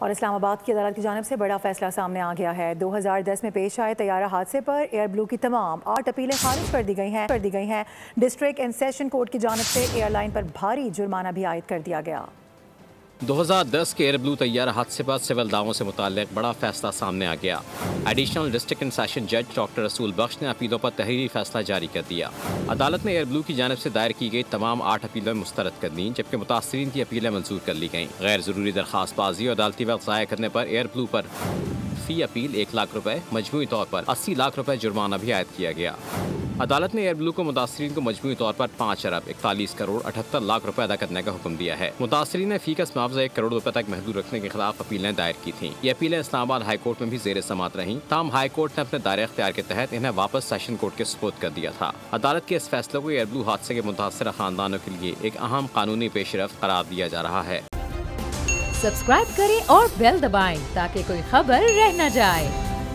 और इस्लामाबाद की अदालत की जानिब से बड़ा फैसला सामने आ गया है। 2010 में पेश आए तैयारा हादसे पर एयर ब्लू की तमाम 8 अपीलें खारिज कर दी गई हैं। डिस्ट्रिक्ट एंड सेशन कोर्ट की जानिब से एयरलाइन पर भारी जुर्माना भी आयद कर दिया गया। 2010 के एयर ब्लू तैयारा हादसे पर सिविल दावों से मुताल्लिक बड़ा फैसला सामने आ गया। एडिशनल डिस्ट्रिक्ट एंड सेशन जज डॉक्टर रसूल बख्श ने अपीलों पर तहरीरी फैसला जारी कर दिया। अदालत ने एयर ब्लू की जानिब से दायर की गई तमाम 8 अपीलें मुस्तरद कर दी, जबकि मुतासरीन की अपीलें मंजूर कर ली गईं। गैर जरूरी दरखास्तबाजी और अदालती वक्त ज़ाया करने पर एयर ब्लू पर फी अपील 1 लाख रुपए, मजमूई तौर पर 80 लाख रुपए जुर्माना भी आयद किया गया। अदालत ने एयर ब्लू को मुतासरीन को मजमूई तौर पर 5 अरब 41 करोड़ 78 लाख रुपए अदा करने का हुक्म दिया है। मुतासरीन ने फीकस मुआवजा 1 करोड़ रुपए तक महदूद रखने के खिलाफ अपीलें दायर की थीं। ये अपीलें इस्लामाबाद हाई कोर्ट में भी जेर समात रहीं। ताम हाई कोर्ट ने अपने दायरे इख्तियार के तहत इन्हें वापस सेशन कोर्ट के सुपुर्द कर दिया था। अदालत के इस फैसले को एयर ब्लू हादसे के मुतासर खानदानों के लिए एक अहम कानूनी पेशरफ्त करार दिया जा रहा है। सब्सक्राइब करें और बेल दबाएं ताकि कोई खबर रह न जाए।